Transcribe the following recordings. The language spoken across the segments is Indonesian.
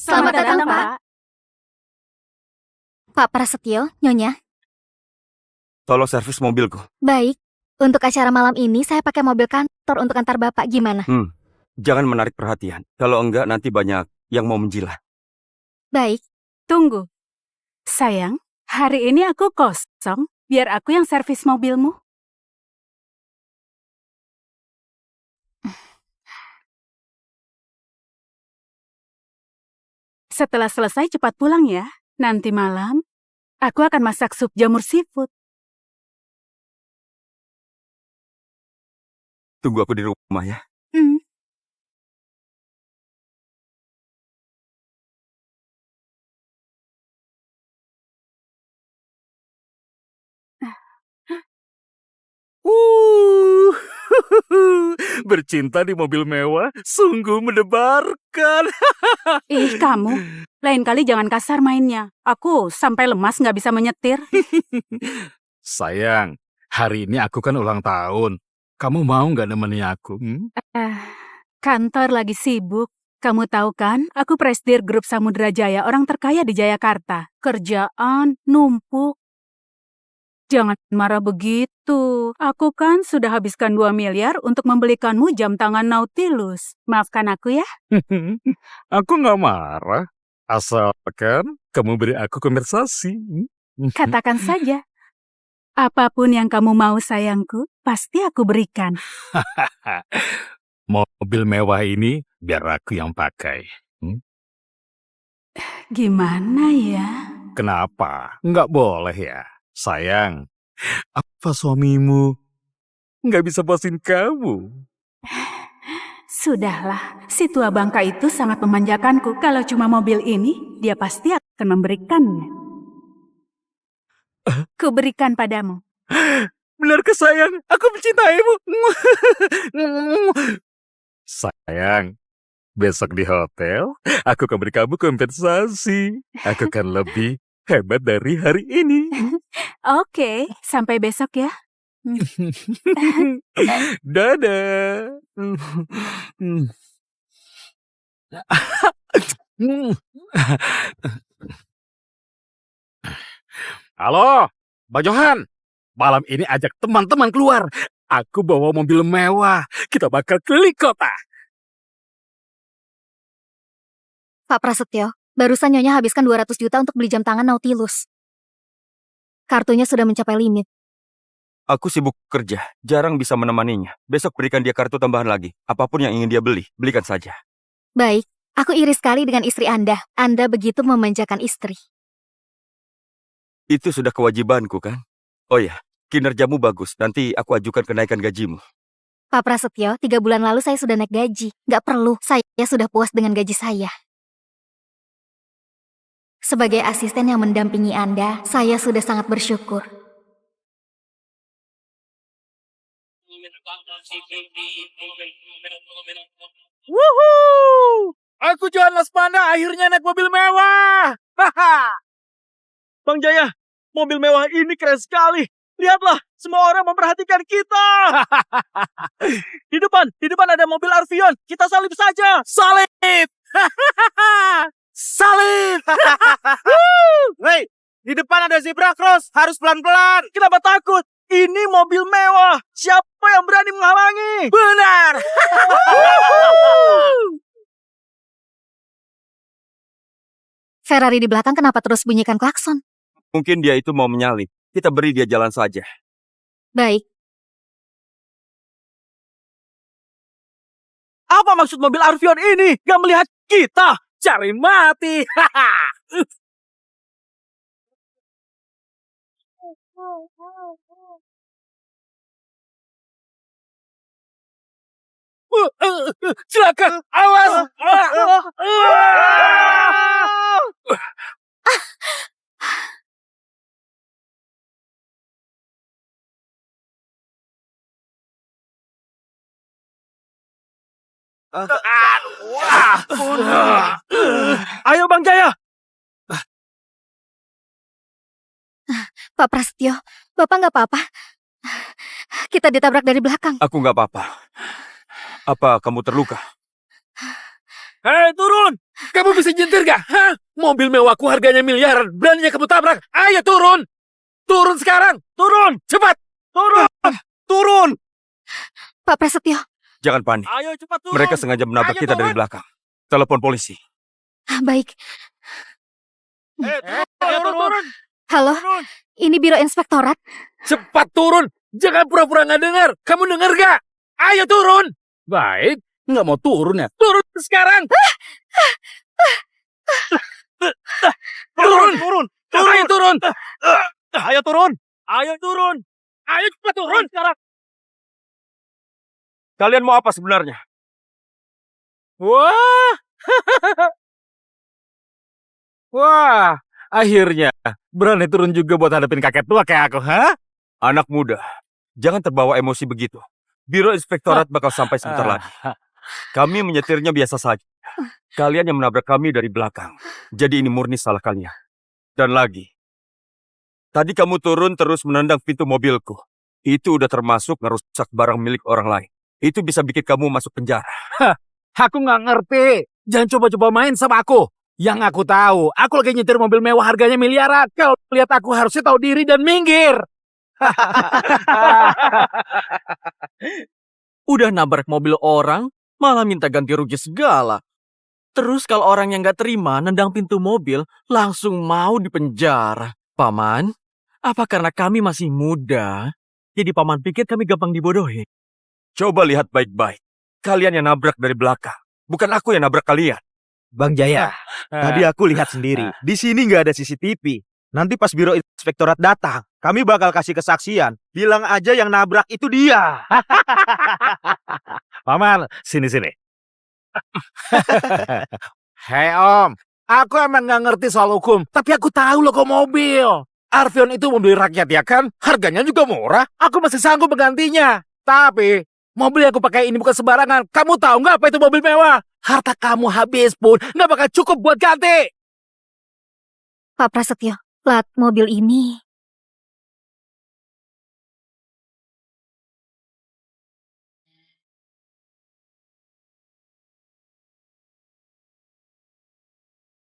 Selamat datang, Pak. Pak Prasetyo, Nyonya. Tolong servis mobilku. Baik. Untuk acara malam ini, saya pakai mobil kantor untuk antar Bapak. Gimana? Jangan menarik perhatian. Kalau enggak, nanti banyak yang mau menjilat. Baik. Tunggu. Sayang, hari ini aku kosong. Biar aku yang servis mobilmu. Setelah selesai cepat pulang ya. Nanti malam, aku akan masak sup jamur seafood. Tunggu aku di rumah ya. Bercinta di mobil mewah sungguh mendebarkan. Ih, kamu. Lain kali jangan kasar mainnya. Aku sampai lemas nggak bisa menyetir. Sayang, hari ini aku kan ulang tahun. Kamu mau nggak nemeni aku? Kantor lagi sibuk. Kamu tahu kan, aku presidir grup Samudra Jaya, orang terkaya di Jayakarta. Kerjaan, numpuk. Jangan marah begitu. Aku kan sudah habiskan 2 miliar untuk membelikanmu jam tangan Nautilus. Maafkan aku ya. Aku nggak marah. Asalkan kamu beri aku kompensasi. Katakan saja. Apapun yang kamu mau sayangku, pasti aku berikan. Mobil mewah ini biar aku yang pakai. Gimana ya? Kenapa? Nggak boleh ya? Sayang, apa suamimu nggak bisa puasin kamu? Sudahlah, si tua bangka itu sangat memanjakanku. Kalau cuma mobil ini, dia pasti akan memberikannya. Kuberikan padamu. Benarkah sayang? Aku mencintaimu. Sayang, besok di hotel, aku akan beri kamu kompensasi. Aku akan lebih hebat dari hari ini. Oke, sampai besok ya. Dadah. Halo, Mbak Johan. Malam ini ajak teman-teman keluar. Aku bawa mobil mewah. Kita bakal keliling kota. Pak Prasetyo, barusan Nyonya habiskan 200 juta untuk beli jam tangan Nautilus. Kartunya sudah mencapai limit. Aku sibuk kerja, jarang bisa menemaninya. Besok berikan dia kartu tambahan lagi. Apapun yang ingin dia beli, belikan saja. Baik, aku iri sekali dengan istri Anda. Anda begitu memanjakan istri. Itu sudah kewajibanku kan? Oh ya, kinerjamu bagus. Nanti aku ajukan kenaikan gajimu. Pak Prasetyo, 3 bulan lalu saya sudah naik gaji. Nggak perlu, saya sudah puas dengan gaji saya. Sebagai asisten yang mendampingi Anda, saya sudah sangat bersyukur. Wuhuu! Aku Johan Laspanda akhirnya naik mobil mewah. Bang Jaya, mobil mewah ini keren sekali. Lihatlah, semua orang memperhatikan kita. Di depan ada mobil Arvion. Kita salib saja. Salib! Salib! Hei, di depan ada zebra cross. Harus pelan-pelan. Kenapa takut? Ini mobil mewah. Siapa yang berani menghalangi? Benar! Ferrari di belakang kenapa terus bunyikan klakson? Mungkin dia itu mau menyalip. Kita beri dia jalan saja. Baik. Apa maksud mobil Arvion ini? Gak melihat kita. Cari mati. Silakan, awas! Ayo Bang Jaya. Pak Prasetyo, Bapak nggak apa-apa? Kita ditabrak dari belakang. Aku nggak apa-apa. Apa kamu terluka? Hei, turun! Kamu bisa nyetir gak? Hah? Mobil mewahku harganya miliaran. Beraninya kamu tabrak. Ayo turun. Turun sekarang. Turun. Cepat. Turun! Turun! Pak Prasetyo, Jangan panik. Ayo cepat turun! Mereka sengaja menabrak Ayo, kita dari turun! belakang. Telepon polisi. baik. Ayo turun! Halo, Turun! ini Biro Inspektorat. Cepat turun. Jangan pura-pura nggak dengar. Kamu dengar gak? Ayo turun. Baik. Nggak mau turun ya? Turun sekarang. Turun! Turun! Ayo turun. Ayo turun! Ayo turun! Ayo cepat turun. Sekarang! Kalian mau apa sebenarnya? Wah. Wah. Akhirnya berani turun juga buat hadapin kakek tua kayak aku, ha? Anak muda, jangan terbawa emosi begitu. Biro Inspektorat bakal sampai sebentar lagi. Kami menyetirnya biasa saja. Kalian yang menabrak kami dari belakang. Jadi ini murni salah kalian. Dan lagi, tadi kamu turun terus menendang pintu mobilku. Itu udah termasuk ngerusak barang milik orang lain. Itu bisa bikin kamu masuk penjara. Aku nggak ngerti. Jangan coba-coba main sama aku. Yang aku tahu, aku lagi nyetir mobil mewah harganya miliaran. Kalau lihat aku harusnya tahu diri dan minggir. Udah nabrak mobil orang, malah minta ganti rugi segala. Terus kalau orang yang nggak terima nendang pintu mobil, langsung mau dipenjara. Paman, apa karena kami masih muda? Jadi paman pikir kami gampang dibodohi? Coba lihat baik-baik. Kalian yang nabrak dari belakang. Bukan aku yang nabrak kalian. Bang Jaya, tadi aku lihat sendiri. Di sini nggak ada CCTV. Nanti pas Biro Inspektorat datang, kami bakal kasih kesaksian. Bilang aja yang nabrak itu dia. Paman, sini. Hei Om, aku emang nggak ngerti soal hukum, tapi aku tahu logo mobil. Arvion itu mobil rakyat ya kan? Harganya juga murah. Aku masih sanggup menggantinya. Tapi mobil yang aku pakai ini bukan sembarangan. Kamu tahu nggak apa itu mobil mewah? Harta kamu habis pun nggak bakal cukup buat ganti. Pak Prasetyo, plat mobil ini.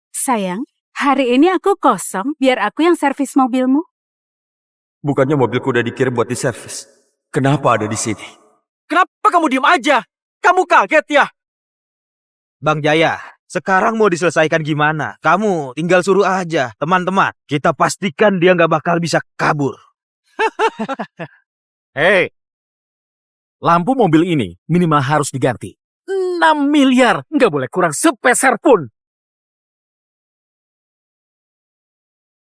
Sayang, hari ini aku kosong, biar aku yang servis mobilmu. Bukannya mobilku udah dikirim buat diservis. Kenapa ada di sini? Kenapa kamu diem aja? Kamu kaget ya? Bang Jaya, sekarang mau diselesaikan gimana? Kamu tinggal suruh aja. Teman-teman, kita pastikan dia nggak bakal bisa kabur. Hei, lampu mobil ini minimal harus diganti. 6 miliar, nggak boleh kurang sepeser pun.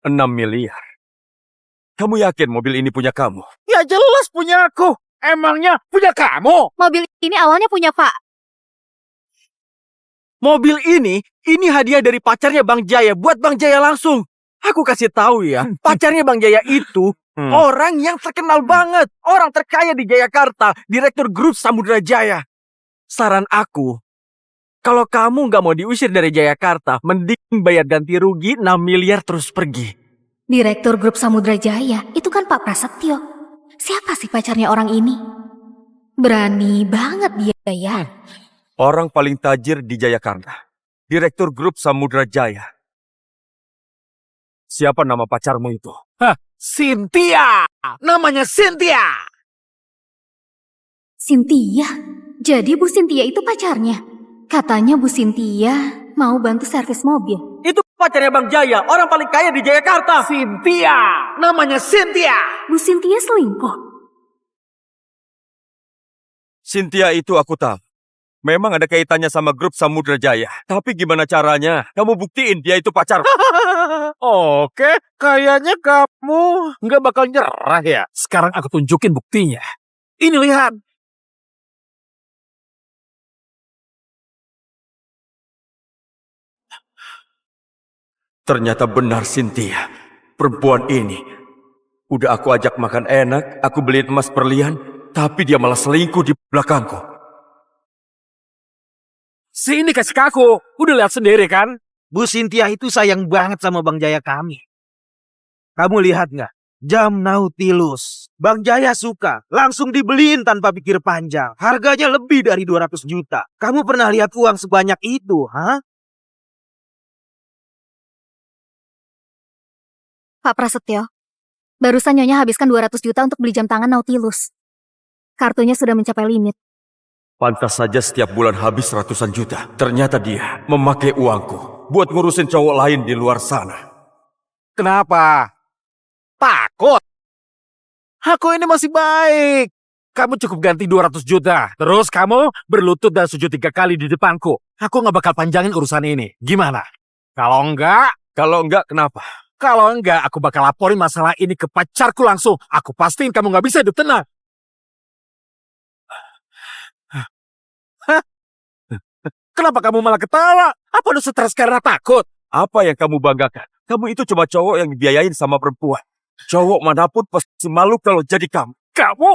6 miliar. Kamu yakin mobil ini punya kamu? Ya jelas punya aku. Emangnya punya kamu? Mobil ini awalnya punya Pak. Mobil ini hadiah dari pacarnya Bang Jaya buat Bang Jaya langsung. Aku kasih tahu ya, pacarnya Bang Jaya itu orang yang terkenal banget. Orang terkaya di Jayakarta, Direktur Grup Samudra Jaya. Saran aku, kalau kamu nggak mau diusir dari Jayakarta, mending bayar ganti rugi 6 miliar terus pergi. Direktur Grup Samudra Jaya, itu kan Pak Prasetyo. Siapa sih pacarnya orang ini? Berani banget dia ya. Orang paling tajir di Jayakarta. Direktur Grup Samudra Jaya. Siapa nama pacarmu itu? Cynthia. Namanya Cynthia. Cynthia? Jadi Bu Cynthia itu pacarnya? Katanya Bu Cynthia mau bantu servis mobil. Itu pacarnya Bang Jaya, orang paling kaya di Jayakarta. Cynthia. Namanya Cynthia. Bu Cynthia selingkuh? Cynthia itu aku tahu. Memang ada kaitannya sama grup Samudra Jaya. Tapi gimana caranya? Kamu buktiin dia itu pacar. Oke, kayaknya kamu nggak bakal nyerah ya. Sekarang aku tunjukin buktinya. Ini lihat. Ternyata benar Cynthia. Perempuan ini. Udah aku ajak makan enak, aku beliin emas berlian, tapi dia malah selingkuh di belakangku. Sini kasih ke aku. Udah lihat sendiri kan? Bu Cynthia itu sayang banget sama Bang Jaya kami. Kamu lihat nggak? Jam Nautilus. Bang Jaya suka. Langsung dibeliin tanpa pikir panjang. Harganya lebih dari 200 juta. Kamu pernah lihat uang sebanyak itu, ha? Pak Prasetyo, barusan Nyonya habiskan 200 juta untuk beli jam tangan Nautilus. Kartunya sudah mencapai limit. Pantas saja setiap bulan habis ratusan juta. Ternyata dia memakai uangku buat ngurusin cowok lain di luar sana. Kenapa? Takut? Aku ini masih baik. Kamu cukup ganti 200 juta. Terus kamu berlutut dan sujud 3 kali di depanku. Aku nggak bakal panjangin urusan ini. Gimana? Kalau enggak, Kenapa? kalau enggak, aku bakal laporin masalah ini ke pacarku langsung. Aku pastiin kamu nggak bisa hidup tenang. Hah? Kenapa kamu malah ketawa? Apa lu stres karena takut? Apa yang kamu banggakan? Kamu itu cuma cowok yang dibiayain sama perempuan. Cowok manapun pasti malu kalau jadi kamu. Kamu?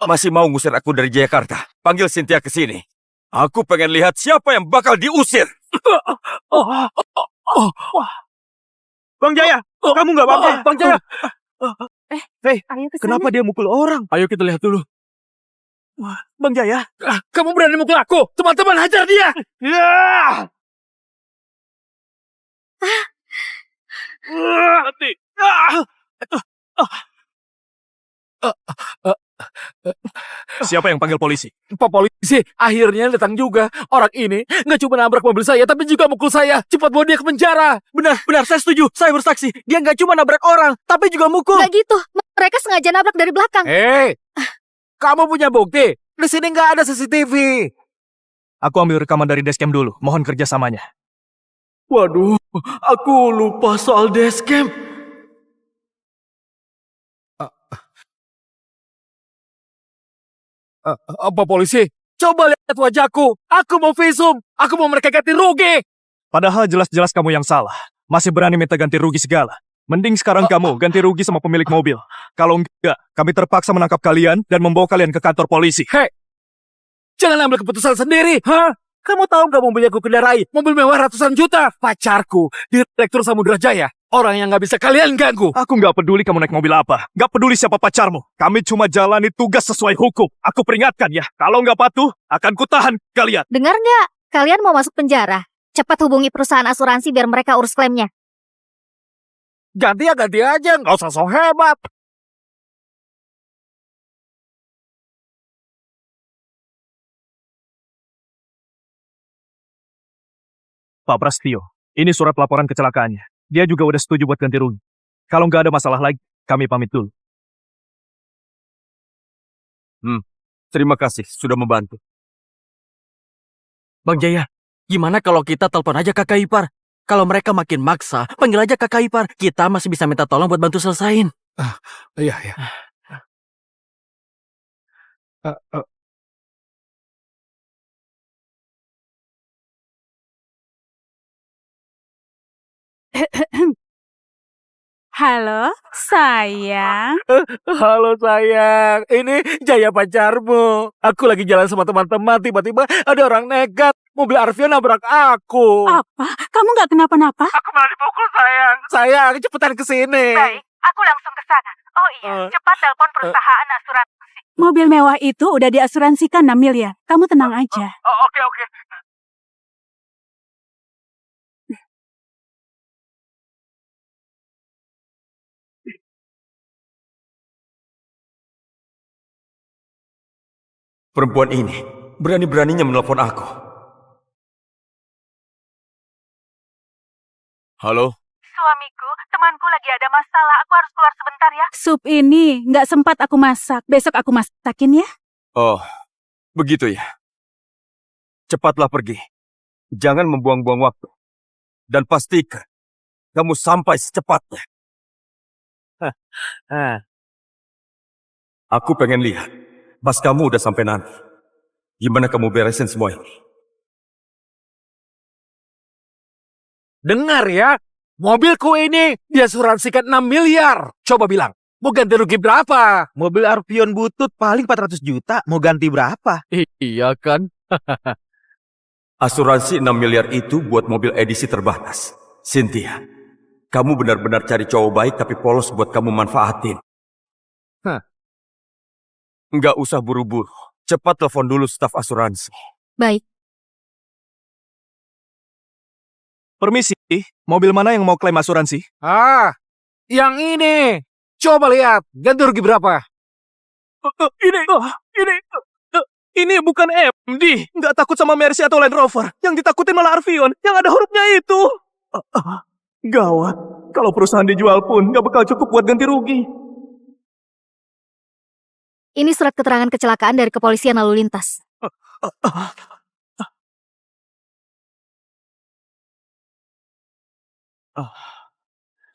Masih mau ngusir aku dari Jakarta? Panggil Cynthia ke sini. Aku pengen lihat siapa yang bakal diusir. Bang Jaya, kamu nggak apa-apa? Bang Jaya. Ayo ke Kenapa dia mukul orang? Ayo kita lihat dulu. Bang Jaya. Kamu berani mukul aku? Teman-teman, hajar dia! Ya! Mati. Siapa yang panggil polisi? Pak polisi akhirnya datang juga. Orang ini nggak cuma nabrak mobil saya, tapi juga mukul saya. Cepat bawa dia ke penjara. Benar, saya setuju. Saya bersaksi. Dia nggak cuma nabrak orang, tapi juga mukul. Nggak gitu, mereka sengaja nabrak dari belakang. Hei, kamu punya bukti? Di sini nggak ada CCTV. Aku ambil rekaman dari dashcam dulu. Mohon kerjasamanya. Waduh, aku lupa soal dashcam. Apa polisi? Coba lihat wajahku. Aku mau visum. Aku mau mereka ganti rugi. Padahal jelas-jelas kamu yang salah. Masih berani minta ganti rugi segala. Mending sekarang kamu ganti rugi sama pemilik mobil. Kalau enggak, kami terpaksa menangkap kalian dan membawa kalian ke kantor polisi. Hei, jangan ambil keputusan sendiri. Hah? Kamu tahu nggak mobil yang aku kendarai? Mobil mewah ratusan juta. Pacarku, Direktur Samudra Jaya. Orang yang nggak bisa kalian ganggu. Aku nggak peduli kamu naik mobil apa. Nggak peduli siapa pacarmu. Kami cuma jalani tugas sesuai hukum. Aku peringatkan ya, kalau nggak patuh, akan kutahan kalian. Dengar nggak? Kalian mau masuk penjara? Cepat hubungi perusahaan asuransi biar mereka urus klaimnya. Ganti aja. Nggak usah so hebat. Pak Prasetyo, ini surat laporan kecelakaannya. Dia juga udah setuju buat ganti rugi. Kalau nggak ada masalah lagi, kami pamit dulu. Terima kasih sudah membantu. Bang Jaya, gimana kalau kita telepon aja kakak ipar? Kalau mereka makin maksa, panggil aja kakak ipar. Kita masih bisa minta tolong buat bantu selesain. Iya. Halo, sayang. Halo sayang, ini Jaya pacarmu. Aku lagi jalan sama teman-teman, tiba-tiba ada orang nekat. Mobil Arvion nabrak aku. Apa? Kamu nggak kenapa-napa? Aku malah dipukul sayang. Sayang, cepetan ke sini. Aku langsung ke sana. Oh iya, cepat telepon perusahaan asuransi. Mobil mewah itu udah diasuransikan 6 miliar. Kamu tenang aja. Oke. Perempuan ini berani-beraninya menelpon aku. Halo? Suamiku, temanku lagi ada masalah. Aku harus keluar sebentar ya. Sup ini nggak sempat aku masak. Besok aku masakin ya. Oh, begitu ya. Cepatlah pergi. Jangan membuang-buang waktu. Dan pastikan kamu sampai secepatnya. Aku pengen lihat. Pas kamu udah sampai nanti. Gimana kamu beresin semua ini? Dengar ya, mobilku ini diasuransikan 6 miliar. Coba bilang, mau ganti rugi berapa? Mobil Arvion butut paling 400 juta. Mau ganti berapa? Iya kan? Asuransi 6 miliar itu buat mobil edisi terbatas. Cynthia, kamu benar-benar cari cowok baik tapi polos buat kamu manfaatin. Nggak usah buru-buru. Cepat telepon dulu staf asuransi. Baik, Permisi, mobil mana yang mau klaim asuransi? Yang ini. Coba lihat, ganti rugi berapa? Ini bukan MD. Nggak takut sama Mercy atau Land Rover. Yang ditakutin malah Arvion, yang ada hurufnya itu. Gawat. Kalau perusahaan dijual pun nggak bakal cukup buat ganti rugi. Ini surat keterangan kecelakaan dari kepolisian lalu lintas.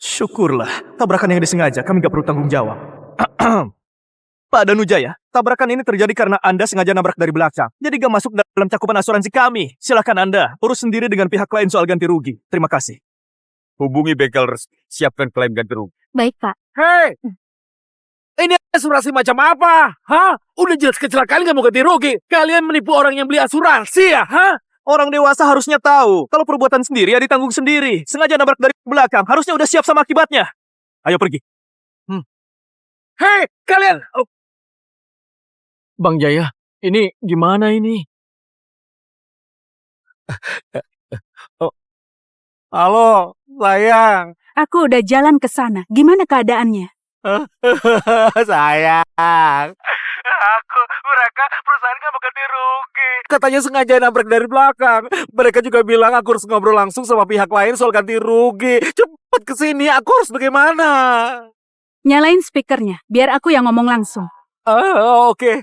Syukurlah, tabrakan yang disengaja, kami nggak perlu tanggung jawab. Pak Danujaya, tabrakan ini terjadi karena Anda sengaja nabrak dari belakang. Jadi gak masuk dalam cakupan asuransi kami. Silakan Anda urus sendiri dengan pihak lain soal ganti rugi. Terima kasih. Hubungi bengkel resmi. Siapkan klaim ganti rugi. Baik, Pak. Hei! Ini asuransi macam apa? Hah? Udah jelas kecelakaan gak mau ganti rugi. Kalian menipu orang yang beli asuransi ya? Hah? Orang dewasa harusnya tahu. Kalau perbuatan sendiri ya ditanggung sendiri. Sengaja nabrak dari belakang. Harusnya udah siap sama akibatnya. Ayo pergi. Hei, kalian! Oh, Bang Jaya, ini gimana ini? halo, sayang. Aku udah jalan ke sana. Gimana keadaannya? Sayang. Mereka perusahaan gak mau ganti rugi. Katanya sengaja nabrak dari belakang. Mereka juga bilang aku harus ngobrol langsung sama pihak lain soal ganti rugi. Cepat kesini, aku harus bagaimana? Nyalain speakernya, biar aku yang ngomong langsung. Oke.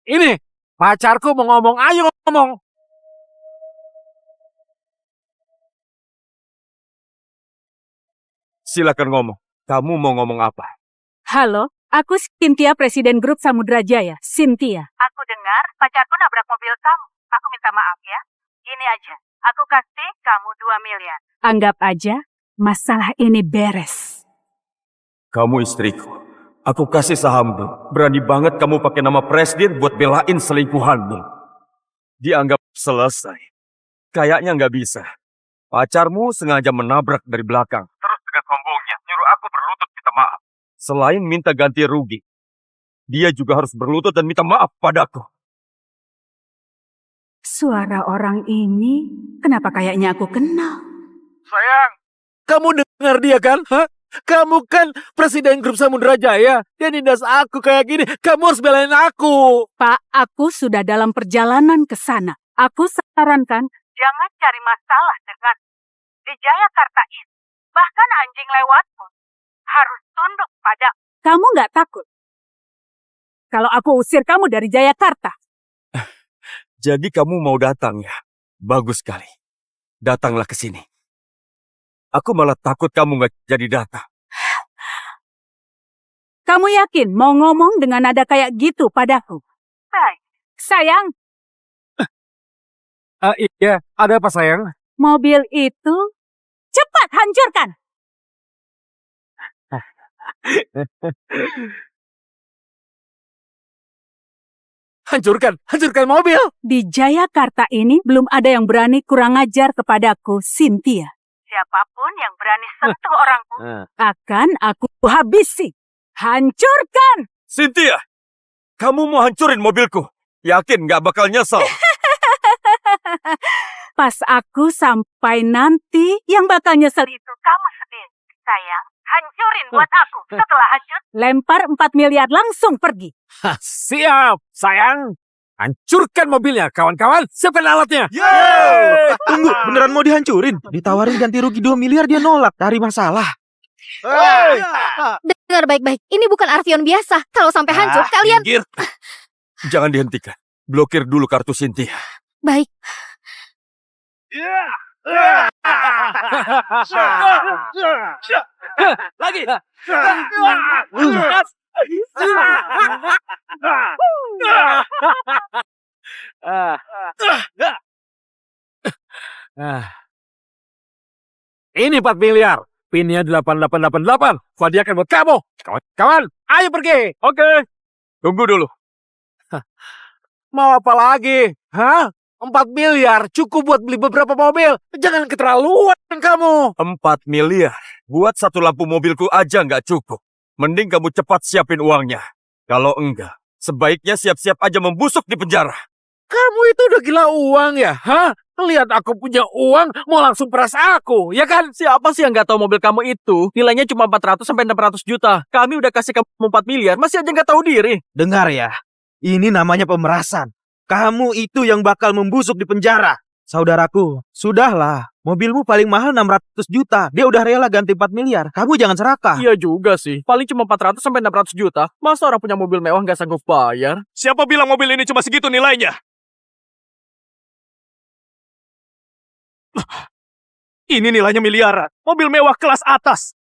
Ini, pacarku mau ngomong, ayo ngomong. Silakan ngomong. Kamu mau ngomong apa? Halo, aku Cynthia, Presiden Grup Samudra Jaya. Cynthia. Aku dengar pacarku nabrak mobil kamu. Aku minta maaf ya. Ini aja, aku kasih kamu 2 miliar. Anggap aja masalah ini beres. Kamu istriku. Aku kasih sahammu. Berani banget kamu pakai nama presiden buat belain selingkuhanmu. Dianggap selesai. Kayaknya nggak bisa. Pacarmu sengaja menabrak dari belakang. Terus dengan sombongnya nyuruh aku berlutut minta maaf. Selain minta ganti rugi, dia juga harus berlutut dan minta maaf padaku. Suara orang ini, kenapa kayaknya aku kenal? Sayang, kamu dengar dia kan? Hah? Kamu kan Presiden Grup Samudra Jaya. Dia nindas aku kayak gini. Kamu harus belain aku. Pak, aku sudah dalam perjalanan ke sana. Aku sarankan, jangan cari masalah dengan di Jayakarta ini. Bahkan anjing lewat pun harus tunduk pada. Kamu nggak takut kalau aku usir kamu dari Jayakarta? Jadi kamu mau datang ya? Bagus sekali. Datanglah ke sini. Aku malah takut kamu nggak jadi datang. Kamu yakin mau ngomong dengan nada kayak gitu padaku? Baik, sayang, Iya, ada apa sayang? mobil itu cepat hancurkan. Hancurkan mobil. Di Jayakarta ini belum ada yang berani kurang ajar kepadaku, Cynthia. Siapapun yang berani sentuh orangku akan aku habisi. Hancurkan! Cynthia, kamu mau hancurin mobilku? Yakin nggak bakal nyesel? Pas aku sampai nanti, yang bakal nyesel itu kamu sendiri. Sayang, hancurin buat aku. Setelah hancur, lempar 4 miliar langsung pergi. Siap, sayang. Hancurkan mobilnya, kawan-kawan. Siapkan alatnya. Tunggu, beneran mau dihancurin? Ditawarin ganti rugi 2 miliar dia nolak. Cari masalah. Dengar baik-baik, ini bukan Arvion biasa. Kalau sampai hancur, kalian... Minggir. Jangan dihentikan. Blokir dulu kartu Cynthia. Baik, Lagi. Ini 4 miliar. Pinnya 8888. Hadiahkan buat kamu. Kawan-kawan, ayo pergi. Oke. Tunggu dulu. Mau apa lagi? Hah? 4 miliar cukup buat beli beberapa mobil. Jangan keterlaluan kamu. 4 miliar. Buat satu lampu mobilku aja nggak cukup. Mending kamu cepat siapin uangnya. Kalau enggak, sebaiknya siap-siap aja membusuk di penjara. Kamu itu udah gila uang ya? Hah? Lihat aku punya uang, mau langsung peras aku, ya kan? Siapa sih yang nggak tahu mobil kamu itu nilainya cuma 400 sampai 600 juta. Kami udah kasih kamu 4 miliar, masih aja nggak tahu diri. Dengar ya, ini namanya pemerasan. Kamu itu yang bakal membusuk di penjara. Saudaraku, sudahlah. Mobilmu paling mahal 600 juta. Dia udah rela ganti 4 miliar. Kamu jangan serakah. Iya juga sih, paling cuma 400 sampai 600 juta. Masa orang punya mobil mewah nggak sanggup bayar? Siapa bilang mobil ini cuma segitu nilainya? Ini nilainya miliaran. Mobil mewah kelas atas.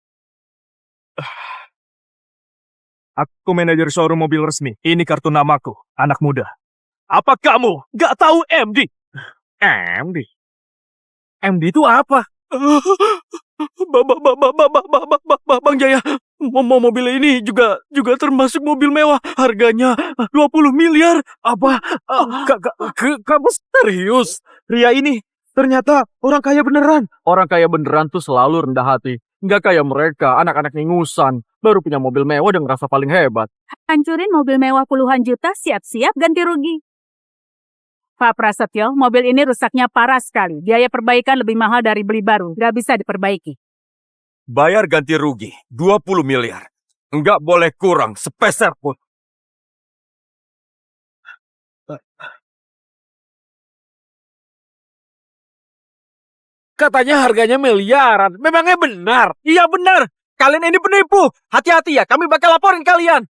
Aku manajer showroom mobil resmi. Ini kartu namaku, anak muda. Apa kamu gak tahu MD? MD? MD itu apa? Bang Jaya, mobil ini juga termasuk mobil mewah. Harganya 20 miliar. Apa? Kamu serius? Pria ini ternyata orang kaya beneran. Orang kaya beneran tuh selalu rendah hati. Nggak kayak mereka, anak-anak ingusan. Baru punya mobil mewah dan ngerasa paling hebat. Hancurin mobil mewah puluhan juta, siap-siap ganti rugi. Pak Prasetyo, mobil ini rusaknya parah sekali. Biaya perbaikan lebih mahal dari beli baru. Nggak bisa diperbaiki. Bayar ganti rugi 20 miliar. Enggak boleh kurang sepeser pun. Katanya harganya miliaran. Memangnya benar? Iya benar, kalian ini penipu. Hati-hati ya, kami bakal laporin kalian.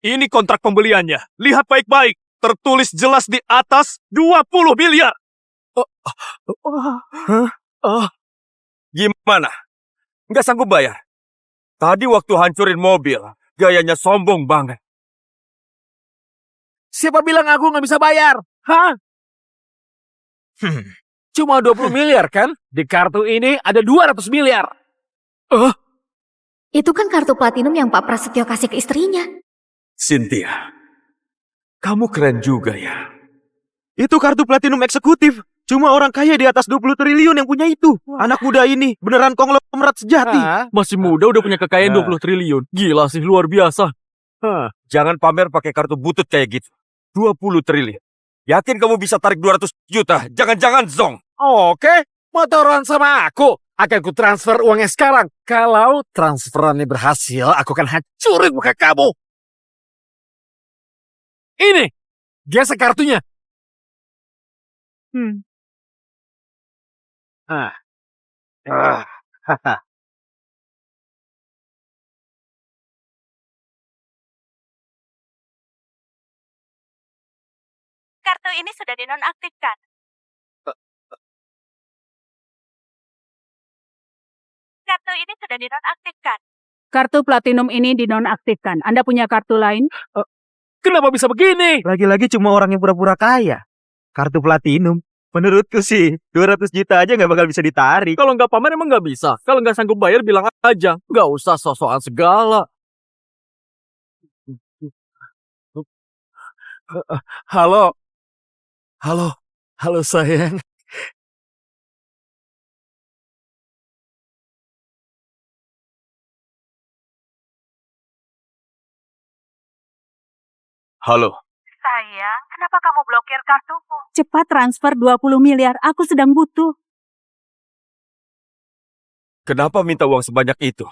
Ini kontrak pembeliannya. Lihat baik-baik. Tertulis jelas di atas 20 miliar. Gimana? Nggak sanggup bayar? Tadi waktu hancurin mobil, gayanya sombong banget. Siapa bilang aku nggak bisa bayar? Hah? Cuma 20 miliar kan? Di kartu ini ada 200 miliar. Itu kan kartu platinum yang Pak Prasetyo kasih ke istrinya. Cynthia, kamu keren juga ya. Itu kartu platinum eksekutif. Cuma orang kaya di atas 20 triliun yang punya itu. Anak muda ini beneran konglomerat sejati. Hah? Masih muda udah punya kekayaan 20 triliun. Gila sih, luar biasa. Jangan pamer pakai kartu butut kayak gitu. 20 triliun. Yakin kamu bisa tarik 200 juta? Jangan-jangan zong. Oke, motoran sama aku. Akan ku transfer uangnya sekarang. Kalau transferannya berhasil, aku akan hancurin muka kamu. Ini, gesek kartunya. Kartu ini sudah dinonaktifkan. Kartu ini sudah dinonaktifkan. Kartu platinum ini dinonaktifkan. Anda punya kartu lain? Kenapa bisa begini? Lagi-lagi cuma orang yang pura-pura kaya. Kartu platinum. Menurutku sih, 200 juta aja nggak bakal bisa ditarik. Kalau nggak pamer emang nggak bisa. Kalau nggak sanggup bayar bilang aja. Nggak usah sok-sokan segala. Halo. Halo. Halo sayang. Halo. Sayang, kenapa kamu blokir kartuku? Cepat transfer 20 miliar. Aku sedang butuh. Kenapa minta uang sebanyak itu?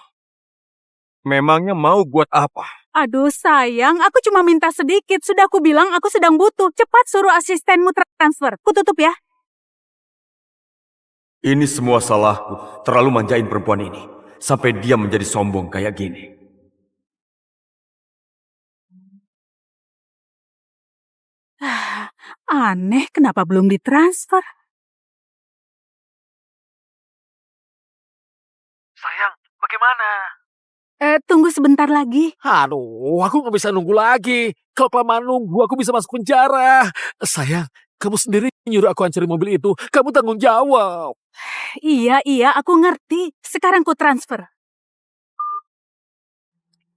Memangnya mau buat apa? Aduh sayang, aku cuma minta sedikit. Sudah aku bilang aku sedang butuh. Cepat suruh asistenmu transfer. Ku tutup ya. Ini semua salahku. Terlalu manjain perempuan ini. Sampai dia menjadi sombong kayak gini. Aneh, kenapa belum ditransfer? Sayang, bagaimana? Tunggu sebentar lagi. Aduh, aku nggak bisa nunggu lagi. Kalau kelamaan nunggu, aku bisa masuk penjara. Sayang, kamu sendiri nyuruh aku hancurin mobil itu. Kamu tanggung jawab. Iya, aku ngerti. Sekarang ku transfer.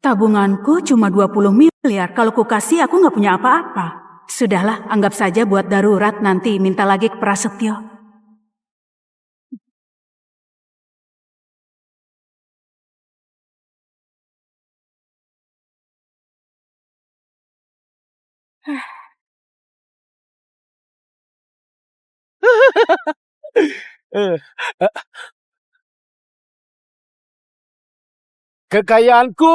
Tabunganku cuma 20 miliar. Kalau ku kasih, aku nggak punya apa-apa. Sudahlah, anggap saja buat darurat. Nanti minta lagi ke Prasetyo. Eh, eh, Kekayaanku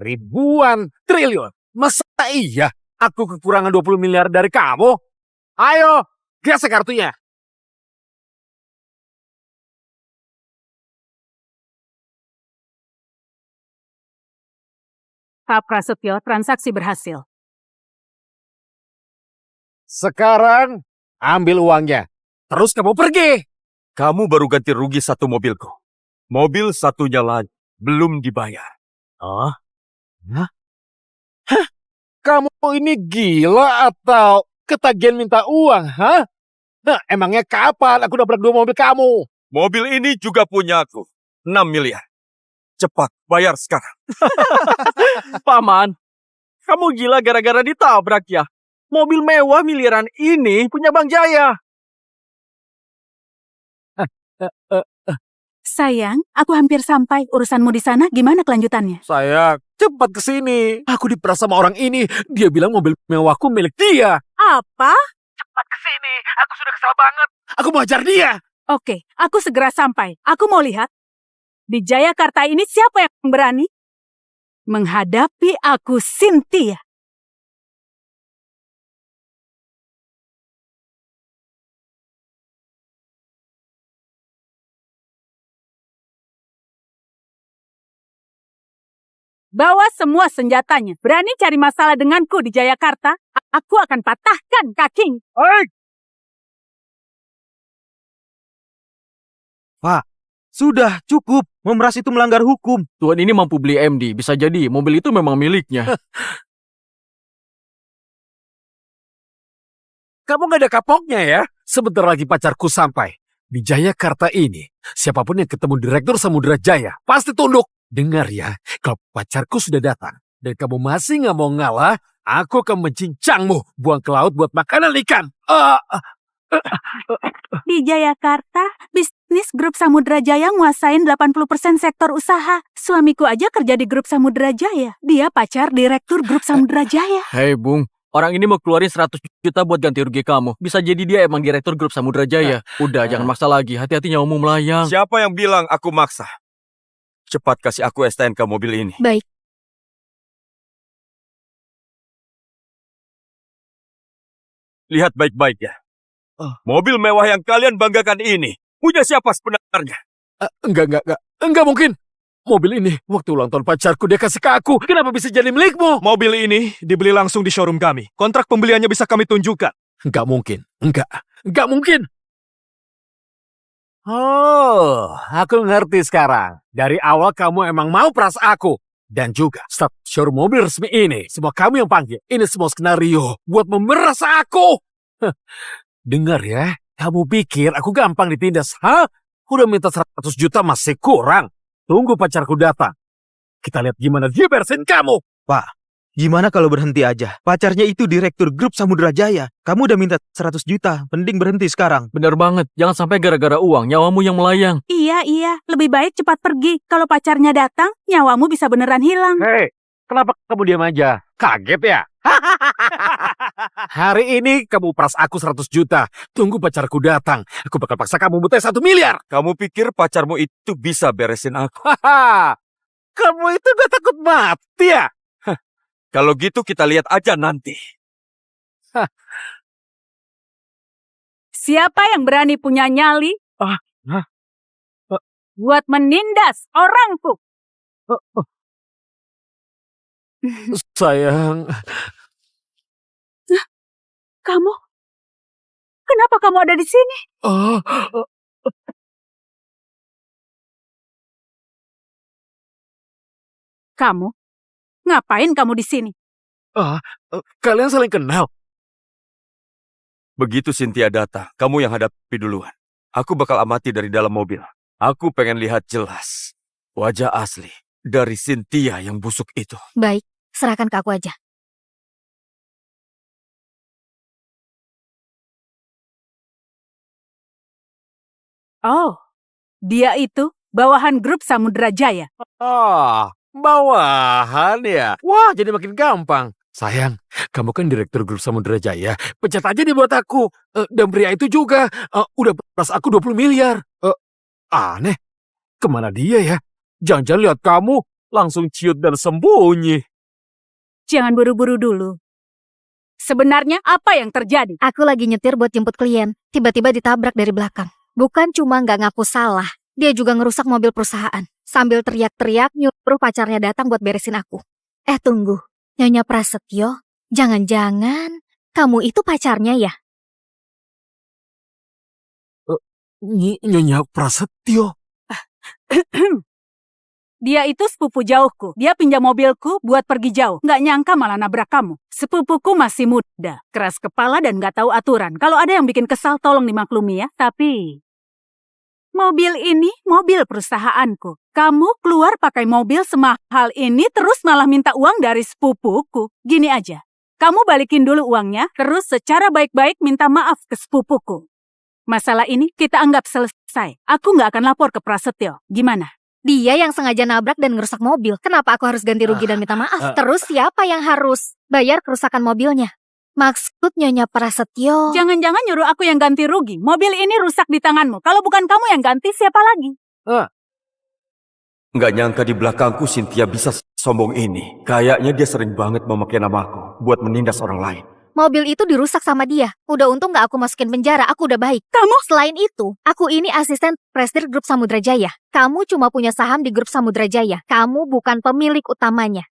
ribuan triliun. Masa iya aku kekurangan 20 miliar dari kamu? Ayo, gesek kartunya. Pak Prasetyo, transaksi berhasil. Sekarang ambil uangnya. Terus kamu pergi. Kamu baru ganti rugi satu mobilku. Mobil satunya lagi belum dibayar. Oh? Hah? Kamu ini gila atau ketagihan minta uang, hah? Nah, emangnya kapan aku nabrak dua mobil kamu? Mobil ini juga punya aku. 6 miliar. Cepat, bayar sekarang. Paman, kamu gila gara-gara ditabrak ya? Mobil mewah miliaran ini punya Bang Jaya. Sayang, aku hampir sampai. Urusanmu di sana gimana kelanjutannya? Saya cepat ke sini. Aku diperas sama orang ini. Dia bilang mobil mewahku milik dia. Apa? Cepat ke sini. Aku sudah kesal banget. Aku mau hajar dia. Oke, aku segera sampai. Aku mau lihat. Di Jayakarta ini siapa yang berani menghadapi aku, Cynthia? Bawa semua senjatanya. Berani cari masalah denganku di Jayakarta? Aku akan patahkan kakinya. Pak, sudah cukup. Memeras itu melanggar hukum. Tuan ini mampu beli MD. Bisa jadi mobil itu memang miliknya. Kamu gak ada kapoknya ya? Sebentar lagi pacarku sampai. Di Jayakarta ini, siapapun yang ketemu Direktur Samudra Jaya, pasti tunduk. Dengar ya, kalau pacarku sudah datang, dan kamu masih gak mau ngalah, aku akan mencincangmu, buang ke laut buat makanan ikan. Di Jayakarta, bisnis Grup Samudra Jaya nguasain 80% sektor usaha. Suamiku aja kerja di Grup Samudra Jaya. Dia pacar direktur Grup Samudra Jaya. Hei Bung, orang ini mau keluarin 100 juta buat ganti rugi kamu. Bisa jadi dia emang direktur grup Samudra Jaya. Udah, jangan maksa lagi. Hati-hati nyawamu melayang. Siapa yang bilang aku maksa? Cepat kasih aku STNK mobil ini. Baik, Lihat baik-baik ya. Mobil mewah yang kalian banggakan ini punya siapa sebenarnya? Enggak mungkin. Mobil ini, waktu ulang tahun pacarku dia kasih ke aku. Kenapa bisa jadi milikmu? Mobil ini dibeli langsung di showroom kami. Kontrak pembeliannya bisa kami tunjukkan. Enggak mungkin. Enggak mungkin. Oh, aku ngerti sekarang. Dari awal kamu emang mau peras aku. Dan juga, staf showroom mobil resmi ini, semua kamu yang panggil. Ini semua skenario buat memeras aku. Dengar ya, kamu pikir aku gampang ditindas, hah? Udah minta 100 juta masih kurang. Tunggu pacarku datang. Kita lihat gimana dia beresin kamu. Pak, gimana kalau berhenti aja? Pacarnya itu direktur grup Samudra Jaya. Kamu udah minta 100 juta, mending berhenti sekarang. Bener banget, jangan sampai gara-gara uang nyawamu yang melayang. Iya. Lebih baik cepat pergi. Kalau pacarnya datang, nyawamu bisa beneran hilang. Hei, kenapa kamu diam aja? Kaget ya? Hari ini kamu peras aku 100 juta. Tunggu pacarku datang. Aku bakal paksa kamu butuh 1 miliar. Kamu pikir pacarmu itu bisa beresin aku? Haha. Kamu itu gak takut mati ya? Kalau gitu kita lihat aja nanti. Siapa yang berani punya nyali? Ah, ah, ah. Buat menindas orangku. Sayang, Kamu? Kenapa kamu ada di sini? oh, Kamu? Ngapain kamu di sini? kalian saling kenal. Begitu Cynthia datang, kamu yang hadapi duluan. Aku bakal amati dari dalam mobil. Aku pengen lihat jelas wajah asli dari Cynthia yang busuk itu. baik. Serahkan ke aku aja. Oh, dia itu bawahan grup Samudra Jaya. Bawahan ya. Wah, jadi makin gampang. Sayang, kamu kan direktur grup Samudra Jaya. Pecat aja dia buat aku. Dan pria itu juga. Udah peras aku 20 miliar. Aneh. Kemana dia ya? Jangan-jangan lihat kamu langsung ciut dan sembunyi. Jangan buru-buru dulu. Sebenarnya apa yang terjadi? Aku lagi nyetir buat jemput klien, tiba-tiba ditabrak dari belakang. Bukan cuma nggak ngaku salah, dia juga ngerusak mobil perusahaan. Sambil teriak-teriak nyuruh pacarnya datang buat beresin aku. Tunggu, Nyonya Prasetyo, jangan-jangan kamu itu pacarnya ya? Nyonya Prasetyo. Dia itu sepupu jauhku. Dia pinjam mobilku buat pergi jauh. Nggak nyangka malah nabrak kamu. Sepupuku masih muda, keras kepala dan nggak tahu aturan. Kalau ada yang bikin kesal, tolong dimaklumi ya. Tapi mobil ini mobil perusahaanku. Kamu keluar pakai mobil semahal ini terus malah minta uang dari sepupuku. Gini aja, kamu balikin dulu uangnya, terus secara baik-baik minta maaf ke sepupuku. Masalah ini kita anggap selesai. Aku nggak akan lapor ke Prasetyo. Gimana? Dia yang sengaja nabrak dan ngerusak mobil. Kenapa aku harus ganti rugi dan minta maaf? Terus siapa yang harus bayar kerusakan mobilnya? Maksud Nyonya Prasetyo... Jangan-jangan nyuruh aku yang ganti rugi. Mobil ini rusak di tanganmu. Kalau bukan kamu yang ganti, siapa lagi? Nggak nyangka di belakangku Cynthia bisa sombong ini. Kayaknya dia sering banget memakai namaku buat menindas orang lain. Mobil itu dirusak sama dia. Udah untung gak aku masukin penjara, aku udah baik. Selain itu, aku ini asisten presidir grup Samudra Jaya. Kamu cuma punya saham di grup Samudra Jaya. Kamu bukan pemilik utamanya.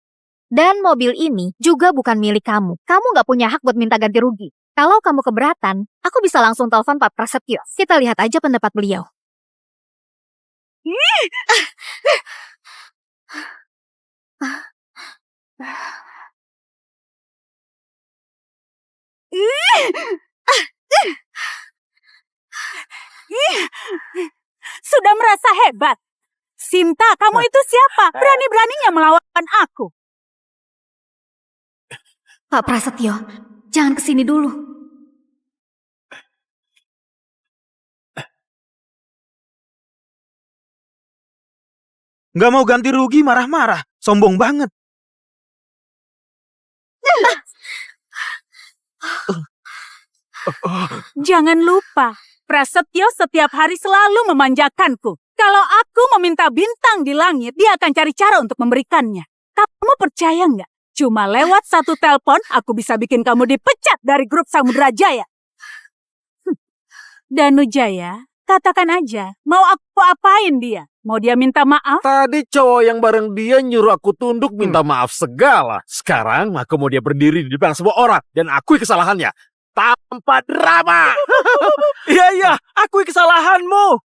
Dan mobil ini juga bukan milik kamu. Kamu gak punya hak buat minta ganti rugi. Kalau kamu keberatan, aku bisa langsung telepon Pak Prasetyo. Kita lihat aja pendapat beliau. Sudah merasa hebat. Sinta, kamu itu siapa? Berani-beraninya melawan aku. Pak Prasetyo, jangan kesini dulu. Nggak mau ganti rugi marah-marah. Sombong banget. Jangan lupa, Prasetyo setiap hari selalu memanjakanku. Kalau aku meminta bintang di langit, dia akan cari cara untuk memberikannya. Kamu percaya nggak? Cuma lewat satu telepon, aku bisa bikin kamu dipecat dari grup Samudra Jaya. Danu Jaya, katakan aja, mau aku apain dia? Mau dia minta maaf? Tadi cowok yang bareng dia nyuruh aku tunduk minta maaf segala. Sekarang aku mau dia berdiri di depan semua orang dan akui kesalahannya. Tanpa drama. Iya, akui kesalahanmu.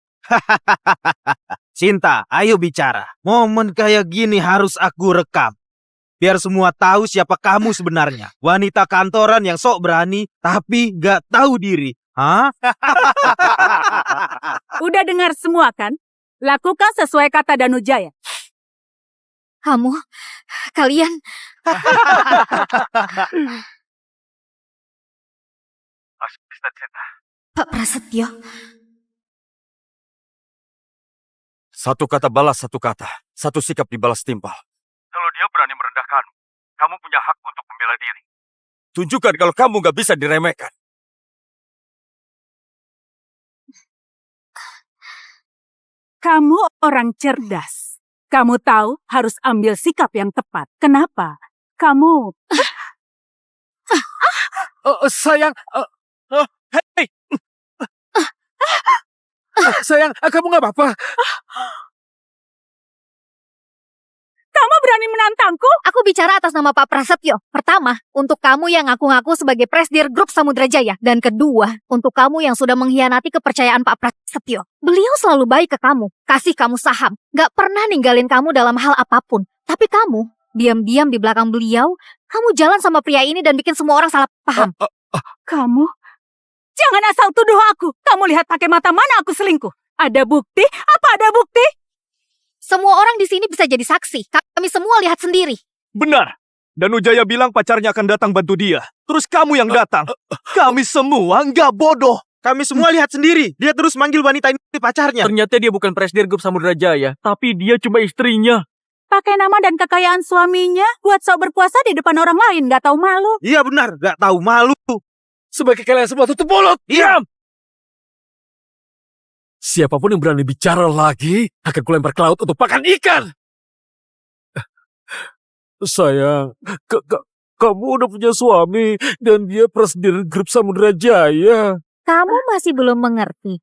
Sinta, ayo bicara. Momen kayak gini harus aku rekam. Biar semua tahu siapa kamu sebenarnya. Wanita kantoran yang sok berani tapi gak tahu diri. Hah? Udah dengar semua kan? Lakukan sesuai kata Danu Jaya. Kalian... Pak Prasetyo, Satu kata balas satu kata. Satu sikap dibalas timpal. Kalau dia berani merendahkanmu, kamu punya hak untuk membela diri. Tunjukkan kalau kamu nggak bisa diremehkan. Kamu orang cerdas. Kamu tahu harus ambil sikap yang tepat. Kenapa? Kamu... Sayang, hei, sayang, kamu nggak apa-apa? Kamu berani menantangku? aku bicara atas nama Pak Prasetyo. Pertama, untuk kamu yang ngaku-ngaku sebagai presidir grup Samudra Jaya. Dan kedua, untuk kamu yang sudah mengkhianati kepercayaan Pak Prasetyo. Beliau selalu baik ke kamu, kasih kamu saham, gak pernah ninggalin kamu dalam hal apapun. Tapi kamu, diam-diam di belakang beliau, kamu jalan sama pria ini dan bikin semua orang salah paham. Kamu? Jangan asal tuduh aku. Kamu lihat pakai mata mana aku selingkuh? Ada bukti? Apa ada bukti? Semua orang di sini bisa jadi saksi. Kami semua lihat sendiri. Benar. Danu Jaya bilang pacarnya akan datang bantu dia. Terus kamu yang datang. Kami semua nggak bodoh. Kami semua lihat sendiri. Dia terus manggil wanita ini pacarnya. Ternyata dia bukan presidir grup Samudra Jaya, tapi dia cuma istrinya. Pakai nama dan kekayaan suaminya buat sok berkuasa di depan orang lain, gak tahu malu. Iya benar, gak tahu malu. Sebagai kalian semua tutup mulut. Iya. Diam. Siapapun yang berani bicara lagi akan kulempar ke laut untuk pakan ikan. Sayang, kamu udah punya suami dan dia presidir grup Samudra Jaya. Kamu masih belum mengerti.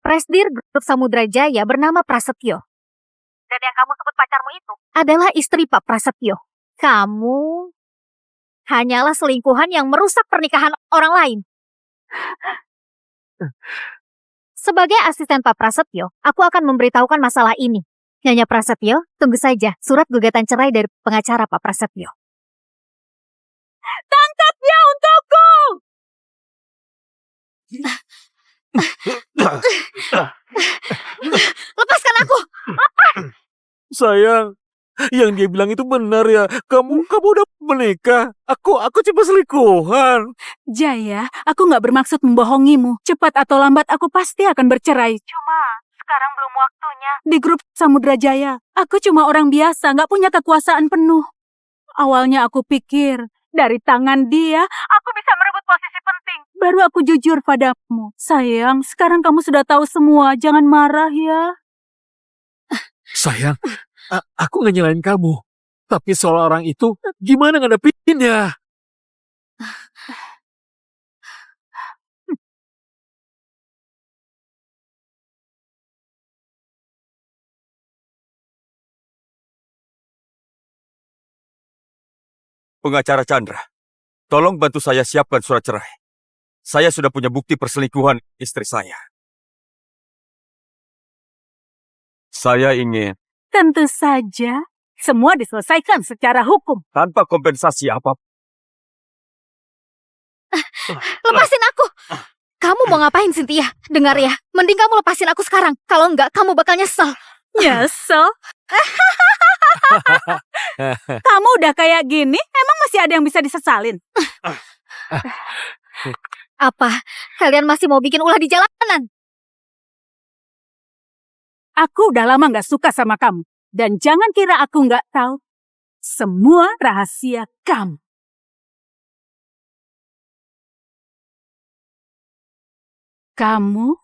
Presidir grup Samudra Jaya bernama Prasetyo. Dan yang kamu sebut pacarmu itu adalah istri Pak Prasetyo. Kamu hanyalah selingkuhan yang merusak pernikahan orang lain. Sebagai asisten Pak Prasetyo, aku akan memberitahukan masalah ini. Nyonya Prasetyo, tunggu saja surat gugatan cerai dari pengacara Pak Prasetyo. Tangkap dia untukku! Lepaskan aku! Sayang, yang dia bilang itu benar ya. Kamu udah menikah. Aku cuma selingkuhan. Jaya, aku gak bermaksud membohongimu. Cepat atau lambat aku pasti akan bercerai. Cuma, sekarang belum waktunya. Di grup Samudra Jaya, aku cuma orang biasa, gak punya kekuasaan penuh. Awalnya aku pikir, dari tangan dia, aku bisa merebut posisi penting. Baru aku jujur padamu. Sayang, sekarang kamu sudah tahu semua, jangan marah ya. Sayang, aku nggak nyalain kamu. Tapi soal orang itu, gimana ngadepinnya? Pengacara Chandra, tolong bantu saya siapkan surat cerai. Saya sudah punya bukti perselingkuhan istri saya. Saya ingin Tentu saja, semua diselesaikan secara hukum. tanpa kompensasi apapun. Lepasin aku! Kamu mau ngapain, Cynthia? Dengar ya, mending kamu lepasin aku sekarang. Kalau enggak, kamu bakal nyesel. Nyesel? Kamu udah kayak gini, emang masih ada yang bisa disesalin? Apa? Kalian masih mau bikin ulah di jalanan? Aku udah lama gak suka sama kamu. Dan jangan kira aku gak tahu. Semua rahasia kamu. Kamu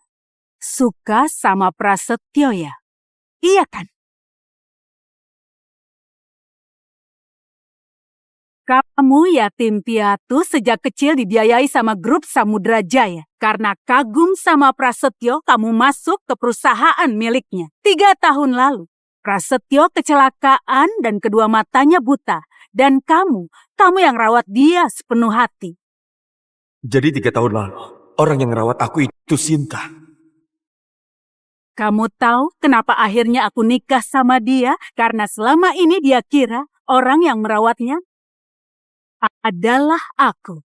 suka sama Prasetyo ya? Iya kan? Kamu yatim piatu sejak kecil dibiayai sama grup Samudra Jaya. Karena kagum sama Prasetyo, kamu masuk ke perusahaan miliknya. 3 tahun lalu, Prasetyo kecelakaan dan kedua matanya buta. Dan kamu yang rawat dia sepenuh hati. Jadi 3 tahun lalu, orang yang merawat aku itu Sinta. Kamu tahu kenapa akhirnya aku nikah sama dia? Karena selama ini dia kira orang yang merawatnya adalah aku.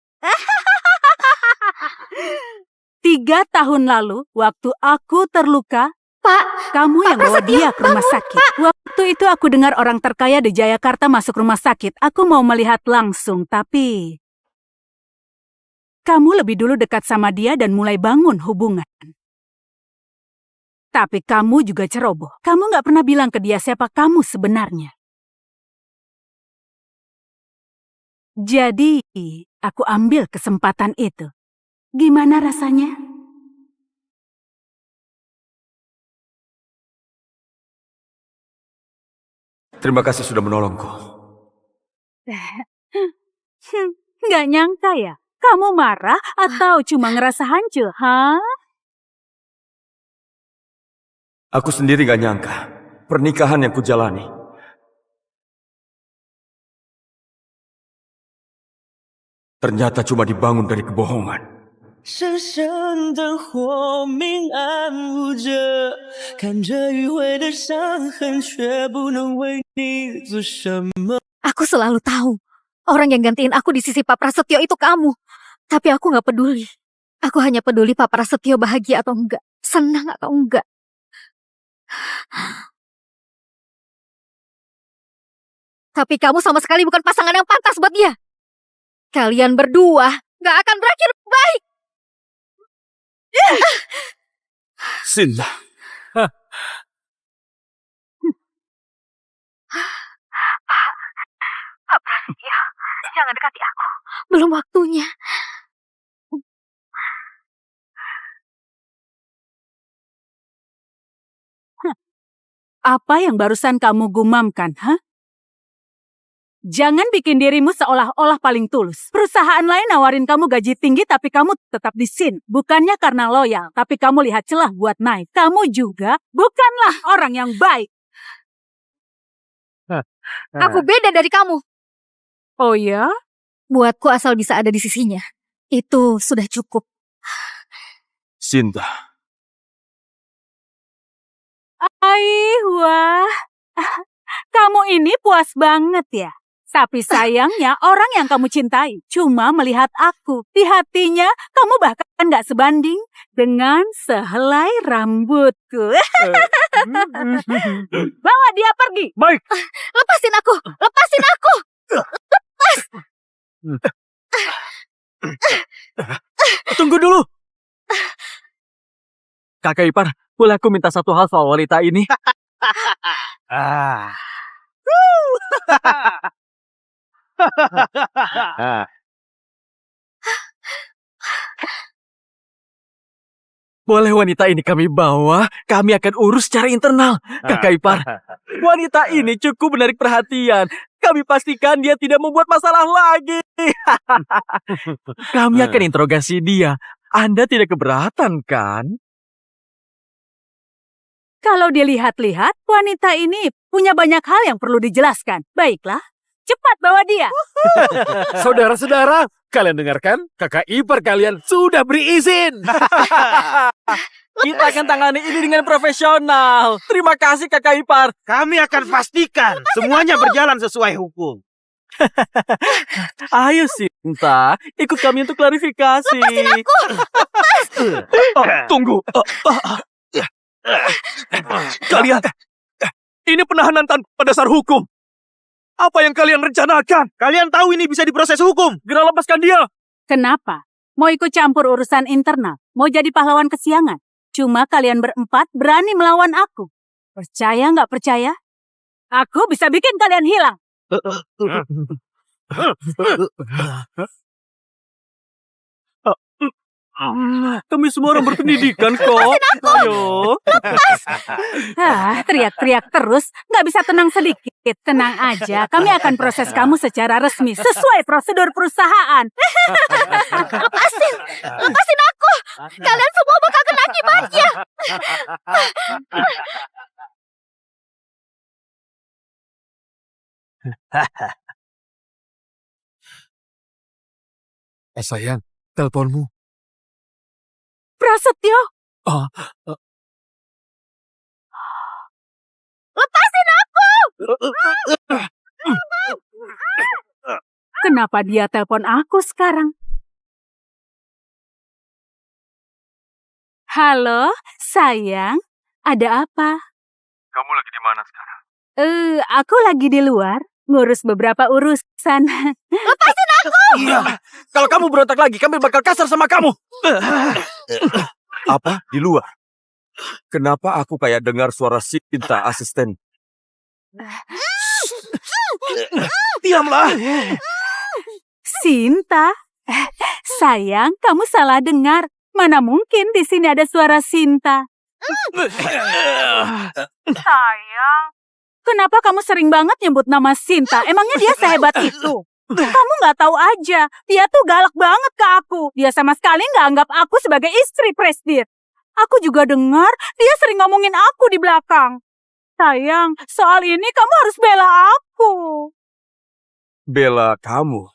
3 tahun lalu, waktu aku terluka, Pak, kamu yang bawa Prasetyo, dia ke rumah sakit. Waktu itu aku dengar orang terkaya di Jayakarta masuk rumah sakit. Aku mau melihat langsung, tapi kamu lebih dulu dekat sama dia dan mulai bangun hubungan. Tapi kamu juga ceroboh. Kamu gak pernah bilang ke dia siapa kamu sebenarnya. Jadi, aku ambil kesempatan itu. Gimana rasanya? Terima kasih sudah menolongku. Gak nyangka ya? Kamu marah atau cuma ngerasa hancur, ha? Aku sendiri gak nyangka pernikahan yang kujalani ternyata cuma dibangun dari kebohongan. 深深的火明暗无着，看着迂回的伤痕，却不能为你做什么。 aku selalu tahu. Orang yang gantiin aku di sisi Pak Prasetyo itu kamu. Tapi aku gak peduli. Aku hanya peduli Pak Prasetyo bahagia atau enggak. Senang atau enggak. Tapi kamu sama sekali bukan pasangan yang pantas buat dia. Kalian berdua gak akan berakhir baik. Sinta, Pak Prasetyo, jangan dekati aku. Belum waktunya. Apa yang barusan kamu gumamkan, ha? Jangan bikin dirimu seolah-olah paling tulus. Perusahaan lain nawarin kamu gaji tinggi tapi kamu tetap di sini. Bukannya karena loyal, tapi kamu lihat celah buat naik. Kamu juga bukanlah orang yang baik. Aku beda dari kamu. Oh ya? Buatku asal bisa ada di sisinya. Itu sudah cukup. Sinta, Wah. Kamu ini puas banget ya? Tapi sayangnya orang yang kamu cintai cuma melihat aku. Di hatinya kamu bahkan gak sebanding dengan sehelai rambutku. Bawa dia pergi. Baik. Lepasin aku! Lepasin aku! Tunggu dulu. Kakak ipar, boleh aku minta satu hal soal wanita ini? Ah. Boleh wanita ini kami bawa, kami akan urus secara internal. Kakak ipar, wanita ini cukup menarik perhatian. Kami pastikan dia tidak membuat masalah lagi. Kami akan interogasi dia. Anda tidak keberatan, kan? Kalau dilihat-lihat, wanita ini punya banyak hal yang perlu dijelaskan. Baiklah, cepat bawa dia. Saudara-saudara, kalian dengarkan? Kakak ipar kalian sudah beri izin. Kita akan tangani ini dengan profesional. Terima kasih kakak ipar. Kami akan pastikan semuanya berjalan sesuai hukum. Ayo Sinta, ikut kami untuk klarifikasi. Lepasin aku. Tunggu. Kalian, ini penahanan tanpa dasar hukum. Apa yang kalian rencanakan? Kalian tahu ini bisa diproses hukum. Segera lepaskan dia. Kenapa? Mau ikut campur urusan internal? Mau jadi pahlawan kesiangan? Cuma kalian berempat berani melawan aku. Percaya nggak percaya? Aku bisa bikin kalian hilang. Kami semua orang berpendidikan kok. Ayo. Teriak-teriak terus, nggak bisa tenang sedikit. Tenang aja, kami akan proses kamu secara resmi, sesuai prosedur perusahaan. Lepasin! Lepasin aku! Kalian semua bakal kena akibatnya! Sayang, teleponmu. Prasetyo, Lepasin aku! kenapa dia telepon aku sekarang? Halo, sayang, ada apa? kamu lagi di mana sekarang? Aku lagi di luar, ngurus beberapa urusan. Lepasin aku! Kalau kamu berontak lagi, kami bakal kasar sama kamu. Apa? Di luar? Kenapa aku kayak dengar suara Sinta, asisten? Diamlah. Sinta? Sayang, kamu salah dengar. Mana mungkin di sini ada suara Sinta? Sayang, kenapa kamu sering banget nyebut nama Sinta? Emangnya dia sehebat itu? Kamu nggak tahu aja, dia tuh galak banget ke aku. Dia sama sekali nggak anggap aku sebagai istri Presdir. Aku juga dengar dia sering ngomongin aku di belakang. Sayang, soal ini kamu harus bela aku. Bela kamu?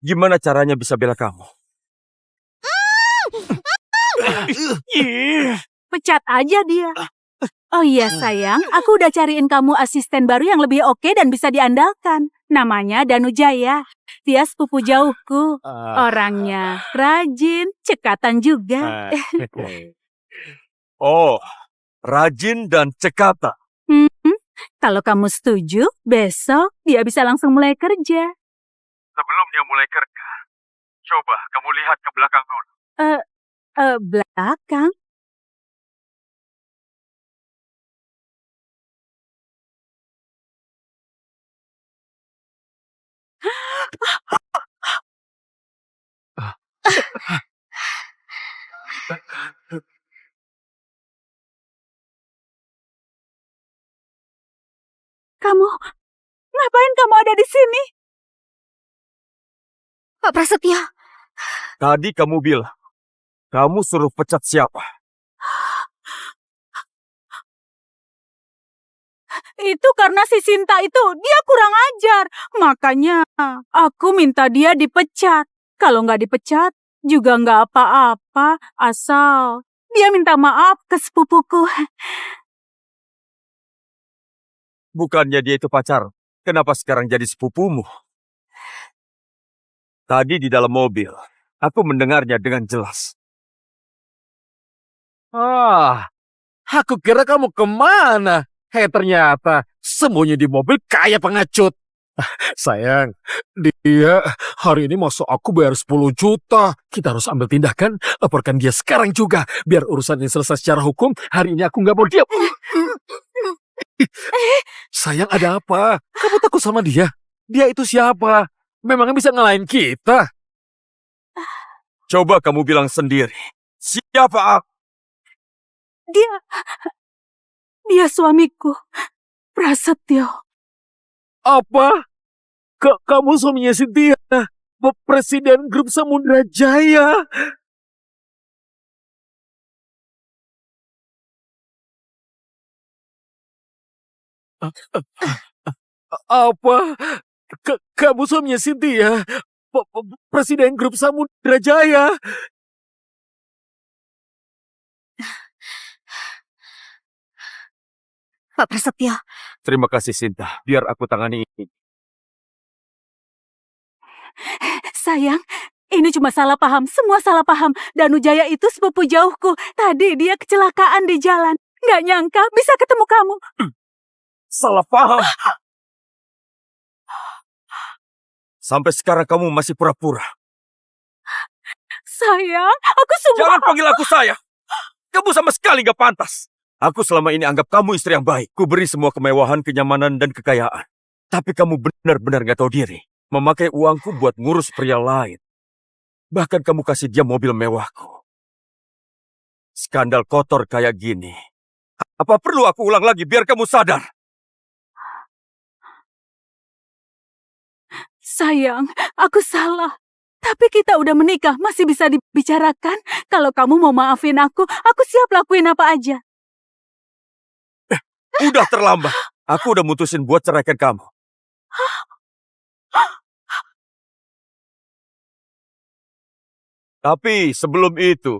Gimana caranya bisa bela kamu? Pecat aja dia. Oh iya sayang, aku udah cariin kamu asisten baru yang lebih oke dan bisa diandalkan. Namanya Danu Jaya. Dia sepupu jauhku. Orangnya rajin, cekatan juga. Oh, rajin dan cekatan. Kalau kamu setuju, besok dia bisa langsung mulai kerja. Sebelum dia mulai kerja, coba kamu lihat ke belakang dulu. Belakang? Kamu, ngapain kamu ada di sini? Pak Prasetyo, Tadi kamu bilang, kamu suruh pecat siapa? Itu karena si Sinta itu, dia kurang ajar. Makanya aku minta dia dipecat. Kalau nggak dipecat, juga nggak apa-apa. Asal dia minta maaf ke sepupuku. Bukannya dia itu pacar. Kenapa sekarang jadi sepupumu? Tadi di dalam mobil, aku mendengarnya dengan jelas. Aku kira kamu kemana? Ternyata sembunyi di mobil kayak pengecut. Sayang, dia hari ini masuk aku bayar 10 juta. Kita harus ambil tindakan, laporkan dia sekarang juga. Biar urusan ini selesai secara hukum, hari ini aku nggak mau diam. Sayang, ada apa? Kamu takut sama dia? Dia itu siapa? Memangnya bisa ngalahin kita? Coba kamu bilang sendiri. Siapa aku? Dia suamiku, Prasetyo. Apa? Kamu suaminya Cynthia? Presiden grup Samudra Jaya? Apa? Kamu suaminya Cynthia? Presiden grup Samudra Jaya? Pak Prasetyo. Terima kasih, Sinta. Biar aku tangani ini. Sayang, ini cuma salah paham. Semua salah paham. Danu Jaya itu sepupu jauhku. Tadi dia kecelakaan di jalan. Nggak nyangka bisa ketemu kamu. Salah paham. Sampai sekarang kamu masih pura-pura. Sayang, aku sungguh... Jangan panggil aku saya. Kamu sama sekali gak pantas. Aku selama ini anggap kamu istri yang baik. Ku beri semua kemewahan, kenyamanan, dan kekayaan. Tapi kamu benar-benar gak tahu diri. Memakai uangku buat ngurus pria lain. Bahkan kamu kasih dia mobil mewahku. Skandal kotor kayak gini. Apa perlu aku ulang lagi biar kamu sadar? Sayang, aku salah. Tapi kita udah menikah, masih bisa dibicarakan. Kalau kamu mau maafin aku siap lakuin apa aja. Udah terlambat. Aku udah mutusin buat ceraikan kamu. Tapi sebelum itu,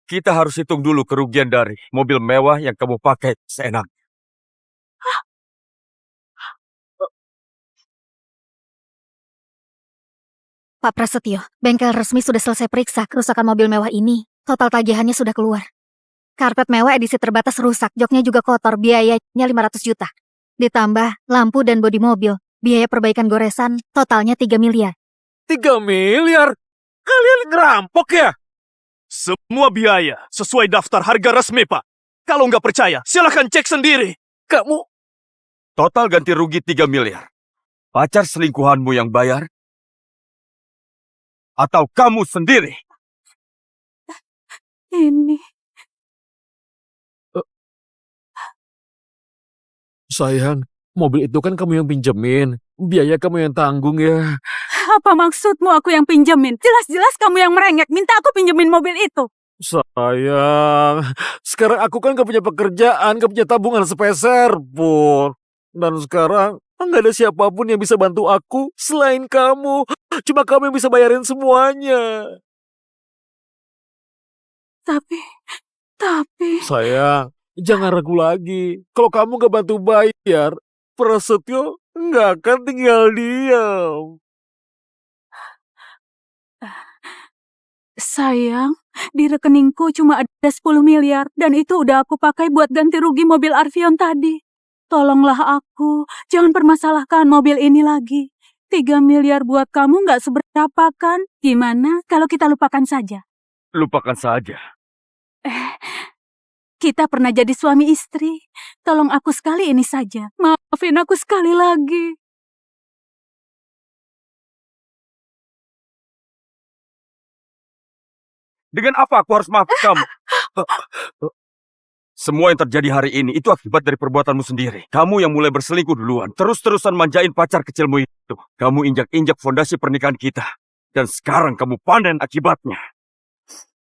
kita harus hitung dulu kerugian dari mobil mewah yang kamu pakai seenak. Pak Prasetyo, bengkel resmi sudah selesai periksa kerusakan mobil mewah ini. Total tagihannya sudah keluar. Karpet mewah edisi terbatas rusak, joknya juga kotor, biayanya 500 juta. Ditambah lampu dan bodi mobil, biaya perbaikan goresan, totalnya 3 miliar. 3 miliar? Kalian ngerampok ya? Semua biaya sesuai daftar harga resmi, Pak. Kalau nggak percaya, silahkan cek sendiri. Kamu... Total ganti rugi 3 miliar. Pacar selingkuhanmu yang bayar? Atau kamu sendiri? Ini... Sayang, mobil itu kan kamu yang pinjemin. Biaya kamu yang tanggung ya. Apa maksudmu aku yang pinjemin? Jelas-jelas kamu yang merengek, minta aku pinjemin mobil itu. Sayang, sekarang aku kan gak punya pekerjaan, gak punya tabungan sepeser pun. Dan sekarang nggak ada siapapun yang bisa bantu aku selain kamu. Cuma kamu yang bisa bayarin semuanya. Tapi... Sayang, jangan ragu lagi. Kalau kamu gak bantu bayar, Prasetyo nggak akan tinggal diam. Sayang, di rekeningku cuma ada 10 miliar dan itu udah aku pakai buat ganti rugi mobil Arvion tadi. Tolonglah aku, jangan permasalahkan mobil ini lagi. 3 miliar buat kamu nggak seberapa kan? Gimana kalau kita lupakan saja? Lupakan saja. Kita pernah jadi suami istri. Tolong aku sekali ini saja. Maafin aku sekali lagi. Dengan apa aku harus maafkan kamu? Semua yang terjadi hari ini itu akibat dari perbuatanmu sendiri. Kamu yang mulai berselingkuh duluan. Terus-terusan manjain pacar kecilmu itu. Kamu injak-injak fondasi pernikahan kita. Dan sekarang kamu panen akibatnya.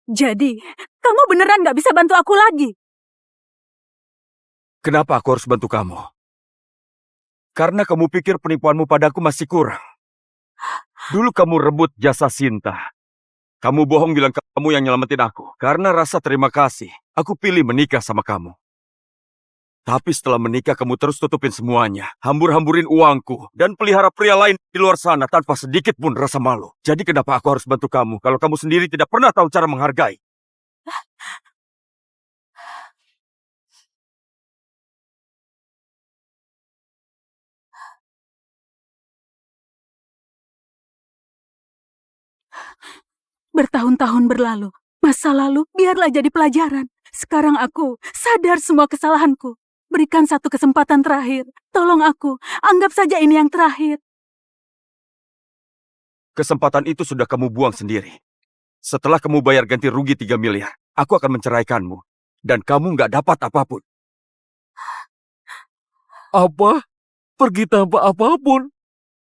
Jadi, kamu beneran gak bisa bantu aku lagi? Kenapa aku harus bantu kamu? Karena kamu pikir penipuanmu padaku masih kurang. Dulu kamu rebut jasa Sinta. Kamu bohong bilang kamu yang nyelamatin aku. Karena rasa terima kasih, aku pilih menikah sama kamu. Tapi setelah menikah kamu terus tutupin semuanya. Hambur-hamburin uangku. Dan pelihara pria lain di luar sana tanpa sedikit pun rasa malu. Jadi kenapa aku harus bantu kamu kalau kamu sendiri tidak pernah tahu cara menghargai? Bertahun-tahun berlalu, masa lalu biarlah jadi pelajaran. Sekarang aku sadar semua kesalahanku. Berikan satu kesempatan terakhir. Tolong aku, anggap saja ini yang terakhir. Kesempatan itu sudah kamu buang sendiri. Setelah kamu bayar ganti rugi 3 miliar, aku akan menceraikanmu. Dan kamu nggak dapat apapun. Apa? Pergi tanpa apapun?